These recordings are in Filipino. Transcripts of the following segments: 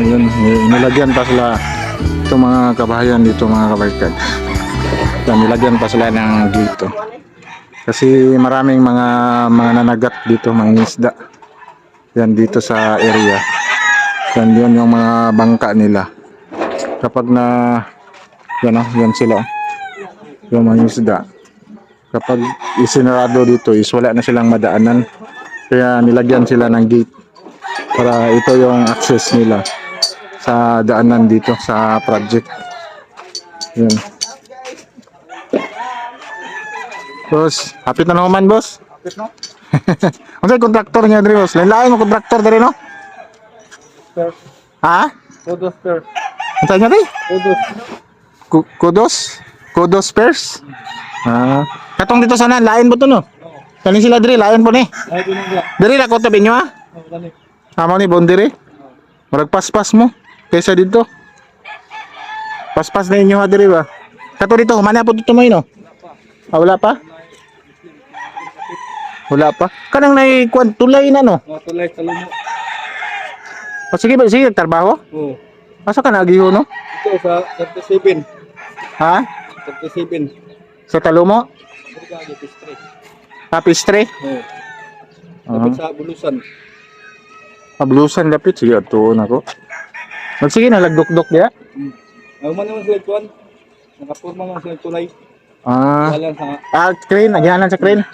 Yun, nilagyan pa sila itong mga kabahayan dito mga kabarkad. Yan, nilagyan pa sila ng dito. Kasi maraming mga nanagat dito, mga isda. Yan dito sa area. Yan yun yung mga bangka nila. Kapag na yan, yan sila. Yung mga isda. Kapag isinarado dito is wala na silang madaanan. Kaya nilagyan sila ng gate para ito yung access nila sa daanan dito sa project. Yan. Boss, hapit na naman boss. Hapit no? Ano kontraktor niya diri boss? Lain mo kontraktor diri no? Sir. Ha? Kudos sir. Ano niya ri? Kudos. Kudos? Kudos Spares? Katong dito sana lain mo to no? Kani sila diri lain po ni. Ay binigla. Diri la ko tabi niyo ha? Oh, dali. Amo ni bondiri. Murag paspas mo kaysa dito. Paspas na inyo ha diri ba? Kato dito humana po dito may no? Wala pa? Wala pa. Kanang naikuan tulay na no. Oh, tulay sa lumo. O sige ba sige trabaho? Oh. Asa ka nagiho no? Ito sa 37. Ha? 37. Sa Talumo? Ito ka pistre. Pistre? Oh. Dapat sa bulusan. Pablusan lapit sige atuon ako. Sige na lagdok-dok dia. Ang man naman sila kuan. Nakapurma man sila tulay. Wala sa Crane, nagyanan sa crane.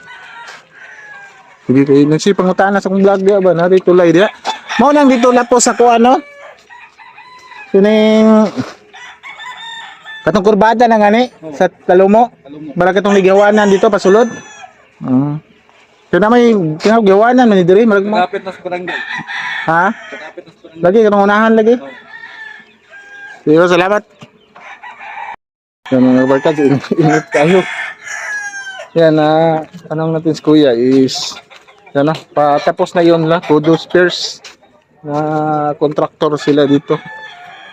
Sige kayo, nagsipangutana sa kong vlog dia ba, nari tulay dia. Mao nang dito lapo sa ko ano? Kining katong kurbada na ngani sa Talumo. Bara katong ligawanan dito pasulod. Kaya may gawanan man ni diri marag mo. kapit na sa barangay. Ha? Kapit na sa barangay. Lagi katong unahan lagi. Sige, salamat. Yan mga barkad, init kayo. Yan tanong natin si Kuya is yan patapos na yun la, Kudos Spares na contractor sila dito.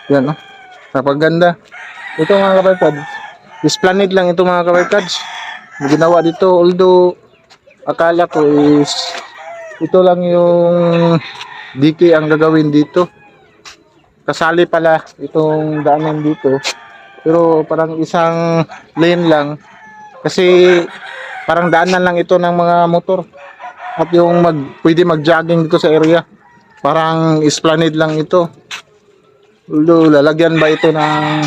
Yan napaganda. Ito mga kabarkad, Esplanade lang ito mga kabarkad. Ginawa dito although akala ko is ito lang yung diki ang gagawin dito. Kasali pala itong daanan dito. Pero parang isang lane lang kasi parang daanan lang ito ng mga motor at yung pwede mag-jogging dito sa area parang esplanade lang ito. Lalagyan ba ito ng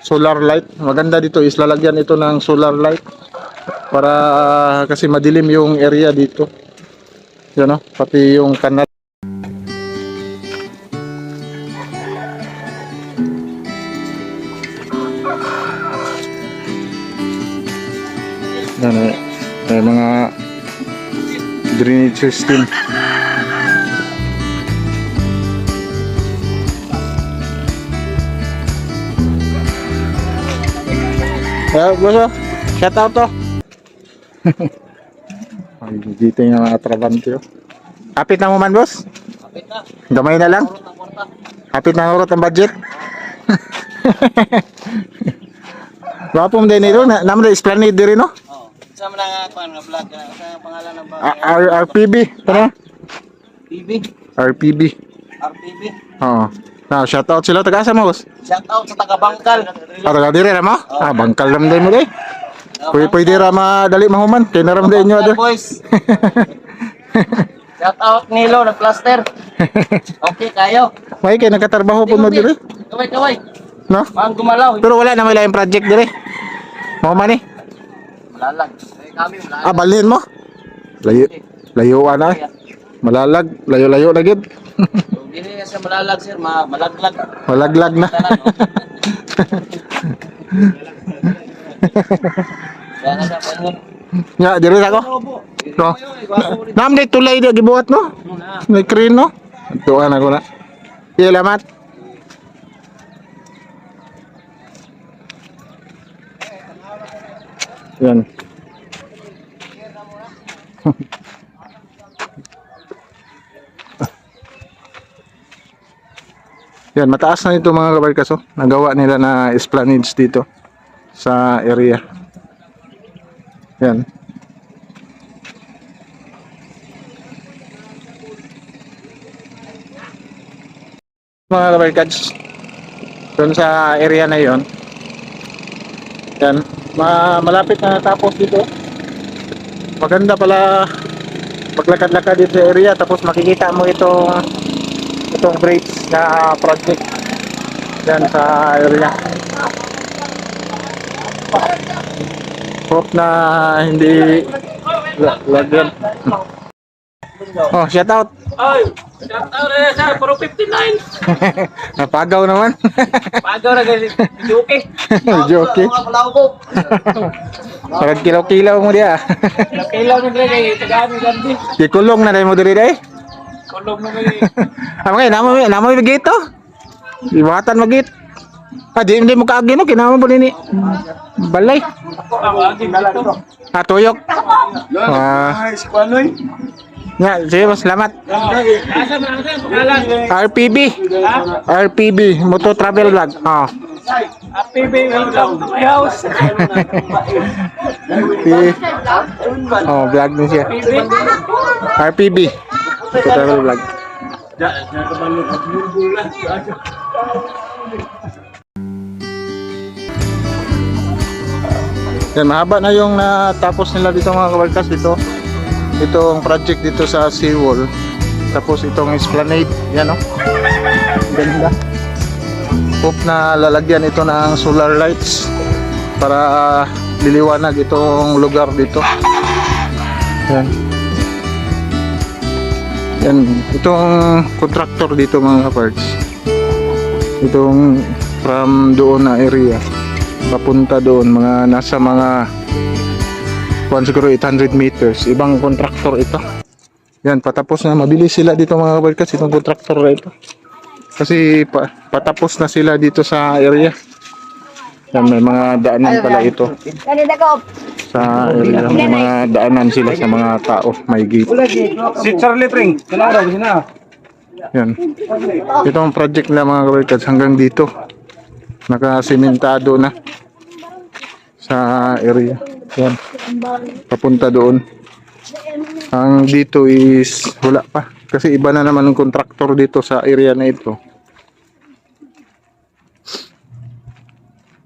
solar light? Maganda dito is lalagyan ito ng solar light para kasi madilim yung area dito. Yan pati yung kanal. Yan mga drainage system. Boss, shout out to. Ay, dito yung mga trabante. Kapit na mo man, boss? Kapit na. Gamay na lang? Kapit na urot ang budget? Wapong din ito, naman na Esplanade din rin, no? Oo. Sama na nga kuan nga vlog. Sa pangalan ng RPB, ano? PB. RPB. RPB. Oo. Shout out sila, taga-asa mo, boss? Shout out sa taga Bangkal. Taga-dire na mo? Bangkal naman din mo, day. Pwede ra madali mahuman, kaya naramdaman nyo, ada. Boys. Shout out Nilo na plaster. Okay kayo. May kayo nagkatrabaho po mo dire? Kaway. No? Mang gumalaw. Pero wala na may laing project dire. Mahuman eh. Malalag. Kami malalag. Balhin mo? Layo na. Malalag, layo-layo na gid. Dili na siya malalag sir, malaglag. Malaglag na. Kaya na siya pangon. Nya, dire ako. No. Nam di tulay dia gibuhat no. May crane no. Tuan ako na. Salamat. Yan. Yan, mataas na ito mga kabarkas. Nagawa nila na esplanades dito sa area. Yan. Mga kabarkads, doon sa area na yon. Yan, malapit na tapos dito. Maganda pala maglakad-lakad dito sa area, tapos makikita mo itong bridge na project yan sa area. Hope na hindi lagyan. Oh, shout out. Ay, shout out na sa Pro 59. Napagaw naman. Pagaw na guys. Okay. Joke. Sagad kilaw-kilaw mo dia. Kailan mo kay tagaan gandi. Kikulong na dai mo diri dai. Kulong mo kay. Amay namo magit to. Iwatan magit. Hindi mo kaagi no kinamo mo ni balay. Agi dito. Tuyok. Nice, Panoy. Nga, sige, salamat. Asa man ang pangalan? RPB. RPB, Moto Travel Vlog. Oh. Happy baby, welcome to my house. Oh, vlog din siya. RPB, Moto Travel Vlog. Yan, mahaba na yung natapos nila dito mga kabarkas dito. Itong project dito sa seawall. Tapos itong esplanade, yan o. Ganda. Hope na lalagyan ito ng solar lights para liliwanag itong lugar dito. Yan. Yan, itong contractor dito mga kaparts. Itong from doon na area papunta doon, mga nasa mga siguro 800 meters. Ibang contractor ito. Yan, patapos na. Mabilis sila dito mga kabarkas, itong contractor na ito. Kasi patapos na sila dito sa area. Yan, may mga daanan pala ito. Sa area, may mga daanan sila sa mga tao. May gate. Si Charlie Pring. Kanara, sina. Yan. Ito ang project na mga kabarkas hanggang dito. Nakasimentado na sa area. Yan. Papunta doon. Ang dito is wala pa. Kasi iba na naman ang contractor dito sa area na ito.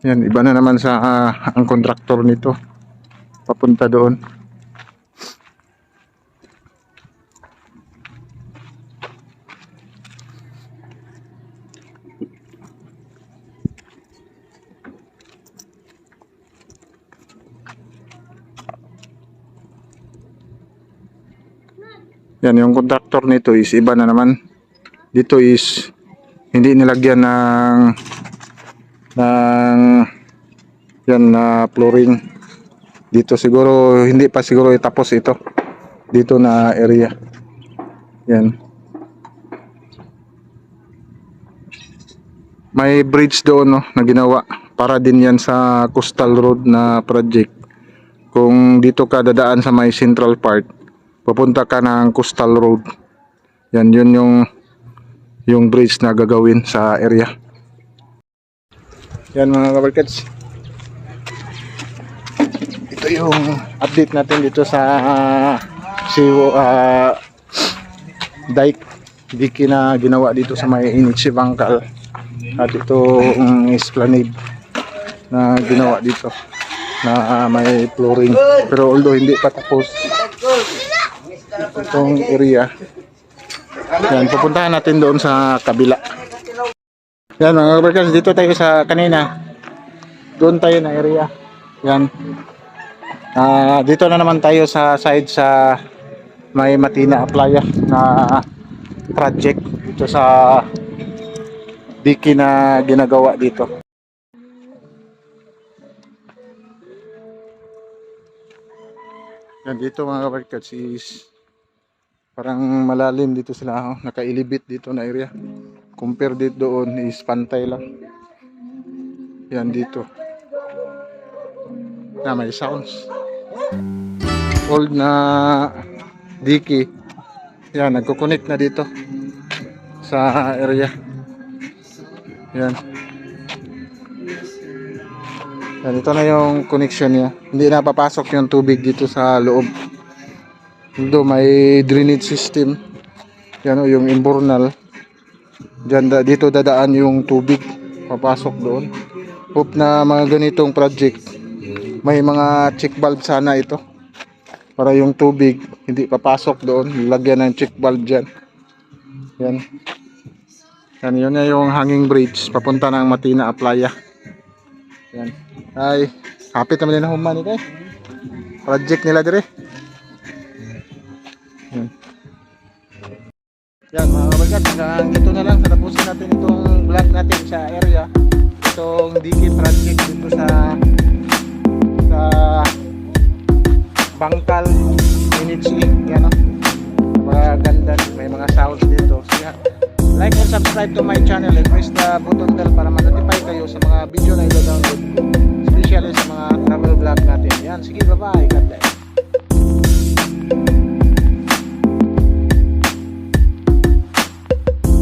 Yan, iba na naman sa ang contractor nito. Papunta doon. Yan, yung contractor nito is iba na naman. Dito is hindi nilagyan ng yan na flooring. Dito siguro hindi pa siguro itapos ito. Dito na area. Yan. May bridge doon no, na ginawa para din yan sa coastal road na project. Kung dito ka dadaan sa may central part, papunta ka ng coastal road. Yan, yun yung bridge na gagawin sa area. Yan mga kabarkats. Ito yung update natin dito sa dike na ginawa dito sa may Inichi Bangkal. At itong esplanade na ginawa dito na may flooring. Pero although hindi pa tapos itong area. Yan, pupuntahan natin doon sa kabila. Yan mga kabarkas, dito tayo sa kanina. Doon tayo na area. Yan. Dito na naman tayo sa side sa may Matina Playa na project dito sa dike na ginagawa dito. Yan, dito mga kabarkas is parang malalim dito sila, nakailibit dito na area. Compare dito doon is pantay lang. Yan dito. Na may sounds. Old na dike. Yan, nagko-connect na dito sa area. Yan. Yan, ito na yung connection niya. Hindi na papasok yung tubig dito sa loob. Ito may drainage system. Yan o, yung imbornal. Dito dadaan yung tubig, papasok doon. Hope na mga ganitong project, may mga check valve sana ito. Para yung tubig hindi papasok doon, lagyan ng check valve dyan. Yan. Yan, yun na yung hanging bridge, papunta ng Matina Aplaya. Yan. Ay, kapit naman din na human ito eh. Project nila dire. Yan. Yan mga kabarkad, hanggang dito na lang. Tatapusin natin itong vlog natin sa area. Itong dikit project dito sa Bangkal, Minitsi. Yan o. Maganda, may mga sounds dito. So yan. Like and subscribe to my channel and press the button bell para ma-notify kayo sa mga video na i-download ko. Especially sa mga travel vlog natin. Yan, sige, bye-bye. God bless.